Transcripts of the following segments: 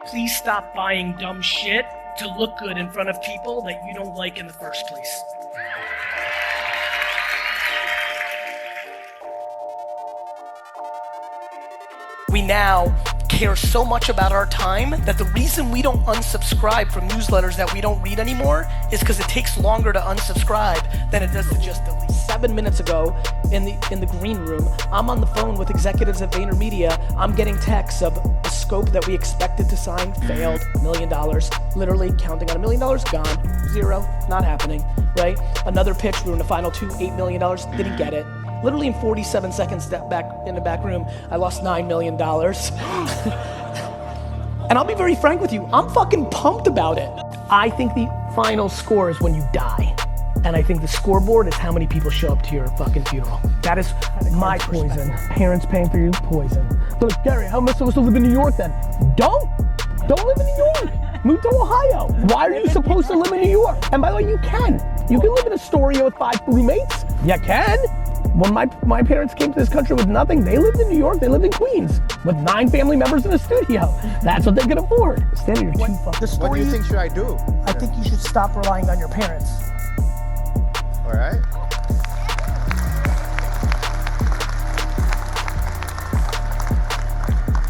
Please stop buying dumb shit to look good in front of people that you don't like in the first place. We now care so much about our time that the reason we don't unsubscribe from newsletters that we don't read anymore is because it takes longer to unsubscribe than it does to just delete. 7 minutes ago in the green room, I'm on the phone with executives at VaynerMedia. I'm getting texts of a scope that we expected to sign, failed, $1 million, literally counting on $1 million, gone, zero, not happening, right? Another pitch, we were in the final two, $8 million, didn't get it. Literally in 47 seconds back in the back room, I lost $9 million. And I'll be very frank with you, I'm fucking pumped about it. I think the final score is when you die. And I think the scoreboard is how many people show up to your fucking funeral. That is my poison. Parents paying for you, poison. Look, Gary, how am I supposed to live in New York then? Don't live in New York. Move to Ohio. Why are you supposed to live in New York? And by the way, you can. You can live in Astoria with 5 roommates. You can. When my parents came to this country with nothing, they lived in New York, they lived in Queens with 9 family members in a studio. That's what they could afford. Stanley, you're too fucking. What do you think should I do? I think you should stop relying on your parents. All right.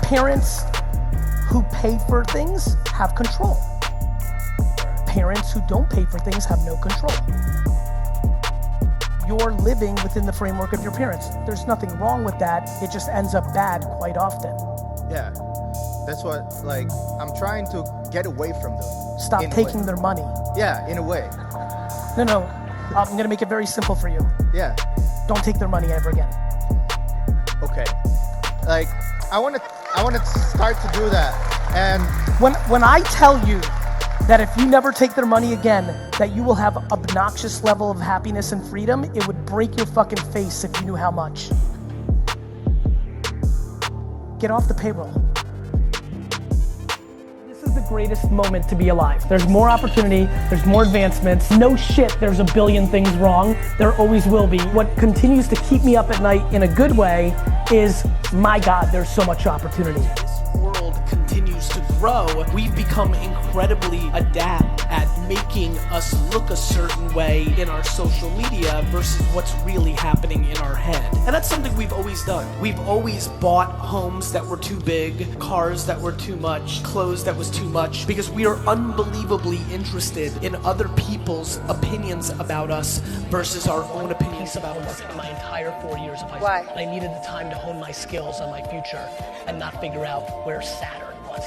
Parents who pay for things have control. Parents who don't pay for things have no control. You're living within the framework of your parents. There's nothing wrong with that. It just ends up bad quite often. Yeah, that's what, like, I'm trying to get away from them. Stop taking their money. Yeah, in a way. No, I'm gonna make it very simple for you. Yeah. Don't take their money ever again. Okay. Like, I want to start to do that. And when I tell you that if you never take their money again, that you will have obnoxious level of happiness and freedom, it would break your fucking face if you knew how much. Get off the payroll. This is the greatest moment to be alive. There's more opportunity, there's more advancements. No shit, there's a billion things wrong. There always will be. What continues to keep me up at night in a good way is, my God, there's so much opportunity. World continues to grow. We've become incredibly adept at making us look a certain way in our social media versus what's really happening in our head. And that's something we've always done. We've always bought homes that were too big, cars that were too much, clothes that was too much, because we are unbelievably interested in other people's opinions about us versus our own opinions about us. My entire 4 years of high school. Why? I needed the time to hone my skills on my future and not figure out where Saturn was.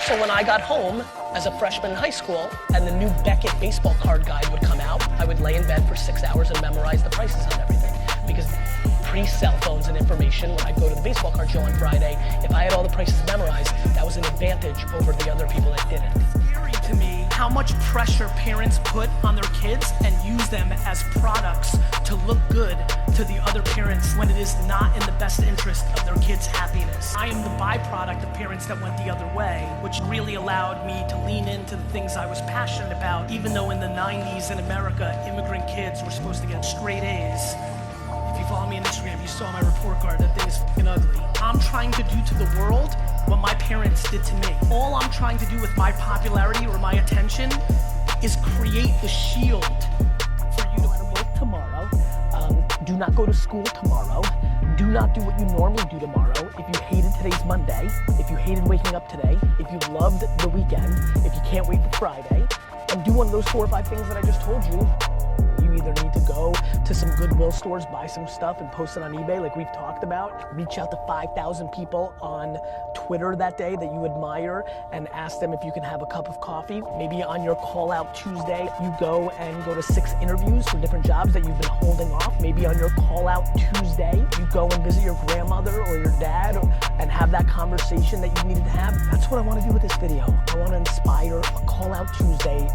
So when I got home as a freshman in high school and the new Beckett baseball card guide would come out, I would lay in bed for 6 hours and memorize the prices on everything. Because pre-cell phones and information, when I'd go to the baseball card show on Friday, if I had all the prices memorized, that was an advantage over the other people that didn't. It's scary to me how much pressure parents put on their kids and use them as products to look good to the other parents when it is not in the best interest of their kids' happiness. I am the byproduct of parents that went the other way, which really allowed me to lean into the things I was passionate about, even though in the 90s in America, immigrant kids were supposed to get straight A's. If you follow me on Instagram, you saw my report card, that thing is fucking ugly. I'm trying to do to the world what my parents did to me. All I'm trying to do with my popularity or my attention is create the shield for you to go to work tomorrow. Do not go to school tomorrow. Do not do what you normally do tomorrow. If you hated today's Monday, if you hated waking up today, if you loved the weekend, if you can't wait for Friday, and do one of those 4 or 5 things that I just told you. You either need to go to some Goodwill stores, buy some stuff and post it on eBay like we've talked about. Reach out to 5,000 people on Twitter that day that you admire and ask them if you can have a cup of coffee. Maybe on your call out Tuesday, you go to 6 interviews for different jobs that you've been holding off. Maybe on your call out Tuesday, you go and visit your grandmother or your dad and have that conversation that you needed to have. That's what I want to do with this video. I want to inspire a call out Tuesday,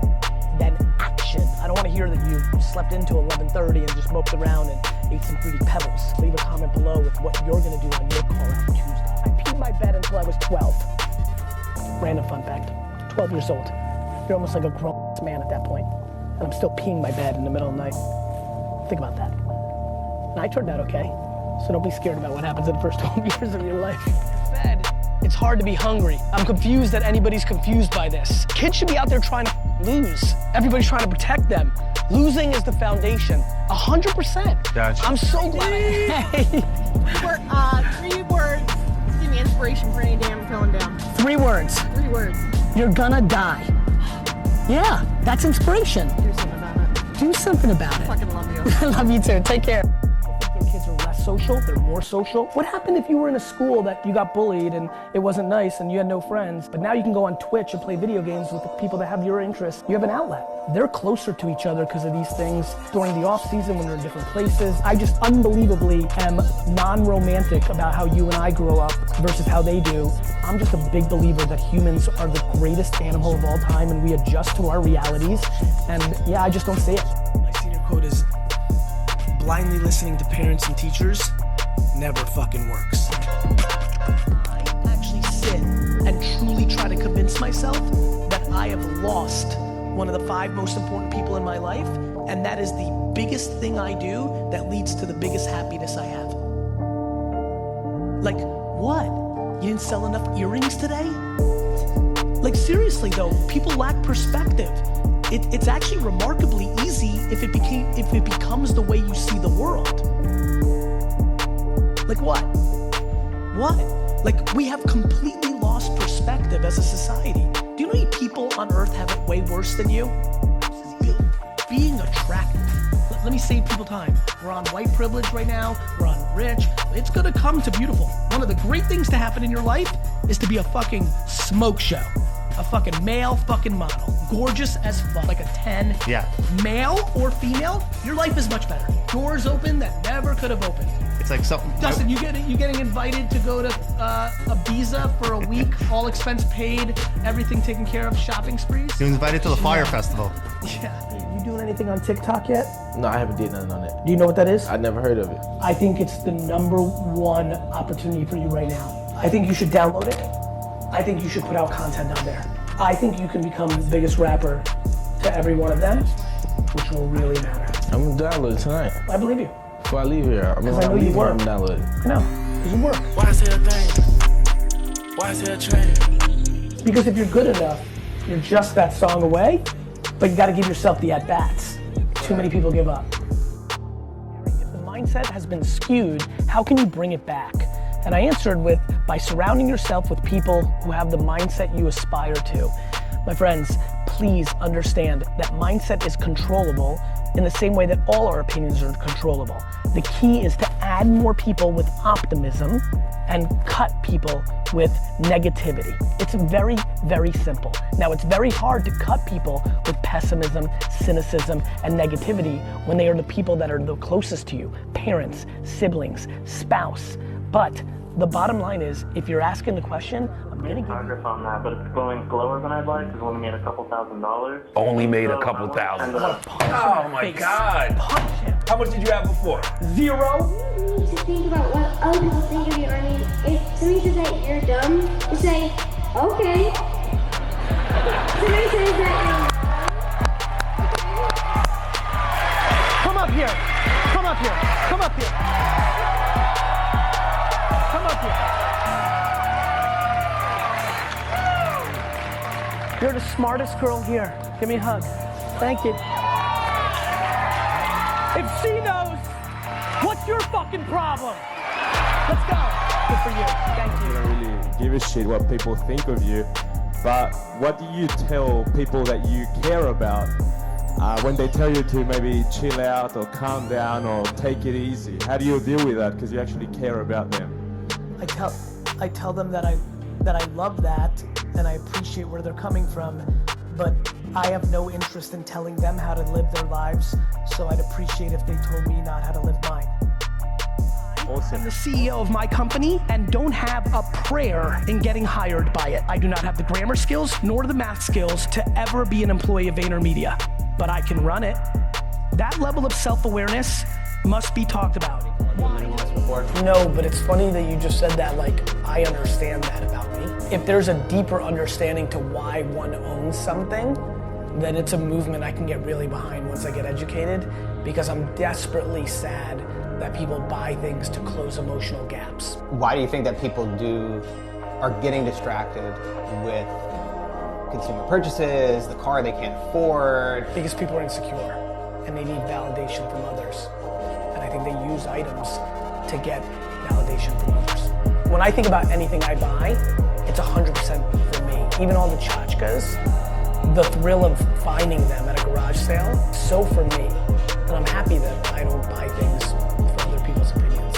then action. I don't want to hear that you slept into 11:30 and just moped around and ate some fruity pebbles. Leave a comment below with what you're going to do on your call out Tuesday. I peed my bed until I was 12. Random fun fact, 12 years old. You're almost like a grown man at that point. And I'm still peeing my bed in the middle of the night. Think about that. And I turned out okay. So don't be scared about what happens in the first 12 years of your life. Bed. It's hard to be hungry. I'm confused that anybody's confused by this. Kids should be out there trying to lose. Everybody's trying to protect them. Losing is the foundation, 100%. Gotcha. I'm so glad. Hey. 3 words. Give me inspiration for any day I'm feeling down. 3 words. 3 words. You're gonna die. Yeah, that's inspiration. Do something about it. Do something about I it. fucking love you. I love you too. Take care. I think their kids are less social, they're more social. What happened if you were in a school that you got bullied and it wasn't nice and you had no friends, but now you can go on Twitch and play video games with the people that have your interests? You have an outlet. They're closer to each other because of these things during the off season when they're in different places. I just unbelievably am non-romantic about how you and I grow up versus how they do. I'm just a big believer that humans are the greatest animal of all time and we adjust to our realities. And yeah, I just don't see it. My senior quote is, blindly listening to parents and teachers never fucking works. I actually sit and truly try to convince myself that I have lost one of the 5 most important people in my life, and that is the biggest thing I do that leads to the biggest happiness I have. Like, what? You didn't sell enough earrings today? Like, seriously though, people lack perspective. It's actually remarkably easy if it becomes the way you see the world. Like what? What? Like, we have completely lost perspective as a society. Do you know how many people on earth have it way worse than you? Being attractive. Let me save people time. We're on white privilege right now. We're on rich. It's gonna come to beautiful. One of the great things to happen in your life is to be a fucking smoke show. A fucking male fucking model. Gorgeous as fuck. Like a 10. Yeah. Male or female, your life is much better. Doors open that never could have opened. It's like something. Dustin, you getting invited to go to Ibiza for a week, all expense paid, everything taken care of, shopping sprees? You invited to the Fire Festival. Yeah. You doing anything on TikTok yet? No, I haven't did nothing on it. Do you know what that is? I never heard of it. I think it's the #1 opportunity for you right now. I think you should download it. I think you should put out content on there. I think you can become the biggest rapper to every one of them, which will really matter. I'm gonna download it tonight. I believe you. Before I leave here, I'm I know you work. I'm gonna download it. I know, because you work. Why is it a thing? Why is it a trend? Because if you're good enough, you're just that song away, but you gotta give yourself the at-bats. Too many people give up. If the mindset has been skewed, how can you bring it back? And I answered with, by surrounding yourself with people who have the mindset you aspire to. My friends, please understand that mindset is controllable in the same way that all our opinions are controllable. The key is to add more people with optimism and cut people with negativity. It's very, very simple. Now, it's very hard to cut people with pessimism, cynicism, and negativity when they are the people that are the closest to you, parents, siblings, spouse. But the bottom line is, if you're asking the question, I'm gonna give progress on that, but it's going slower than I'd like. It's only made a couple $1,000. Only made a couple thousand. Oh my God. Punch him. How much did you have before? 0. You need to think about what other people think of you. I mean, if somebody says that you're dumb, you say, okay. Somebody says that Come up here. Come up here. Come up here. Come up here. You're the smartest girl here. Give me a hug. Thank you. If she knows, what's your fucking problem? Let's go. Good for you. Thank you. You don't really give a shit what people think of you, but what do you tell people that you care about when they tell you to maybe chill out or calm down or take it easy? How do you deal with that because you actually care about them? I tell them that I love that and I appreciate where they're coming from, but I have no interest in telling them how to live their lives, so I'd appreciate if they told me not how to live mine. Awesome. I'm the CEO of my company and don't have a prayer in getting hired by it. I do not have the grammar skills nor the math skills to ever be an employee of VaynerMedia, but I can run it. That level of self-awareness must be talked about. No, but it's funny that you just said that, like, I understand that about me. If there's a deeper understanding to why one owns something, then it's a movement I can get really behind once I get educated, because I'm desperately sad that people buy things to close emotional gaps. Why do you think that people do are getting distracted with consumer purchases, the car they can't afford. Because people are insecure and they need validation from others. And I think they use items to get validation from others. When I think about anything I buy, it's 100% for me. Even all the tchotchkes, the thrill of finding them at a garage sale, so for me. And I'm happy that I don't buy things for other people's opinions.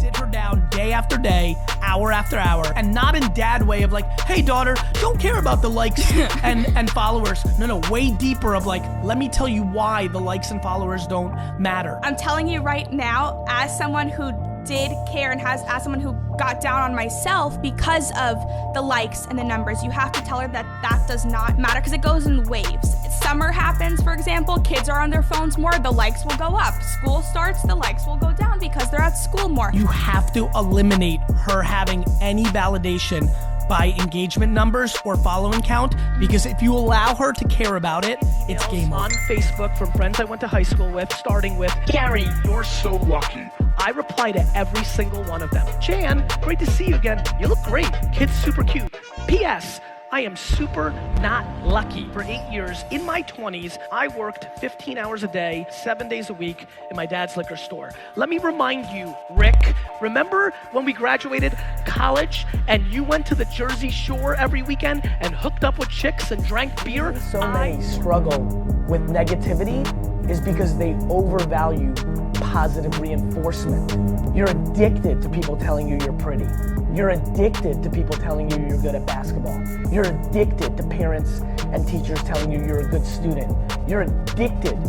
Sit her down day after day, hour after hour, and not in dad way of like, hey daughter, don't care about the likes and followers. No, way deeper of like, let me tell you why the likes and followers don't matter. I'm telling you right now, as someone who did care and as someone who got down on myself because of the likes and the numbers, you have to tell her that that does not matter because it goes in waves. Summer happens, for example, kids are on their phones more, the likes will go up. School starts, the likes will go down because they're at school more. You have to eliminate her having any validation by engagement numbers or following count, because if you allow her to care about it, it's game on. On Facebook from friends I went to high school with, starting with, Gary, you're so lucky. I reply to every single one of them. Jan, great to see you again. You look great. Kid's super cute. P.S. I am super not lucky. For 8 years, in my 20s, I worked 15 hours a day, 7 days a week in my dad's liquor store. Let me remind you, Rick, remember when we graduated college and you went to the Jersey Shore every weekend and hooked up with chicks and drank beer? So many struggle with negativity is because they overvalue positive reinforcement. You're addicted to people telling you you're pretty. You're addicted to people telling you you're good at basketball. You're addicted to parents and teachers telling you you're a good student. You're addicted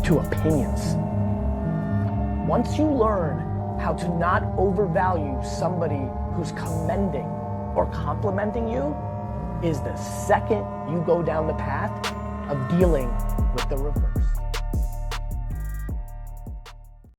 to opinions. Once you learn how to not overvalue somebody who's commending or complimenting you, is the second you go down the path of dealing with the reverse.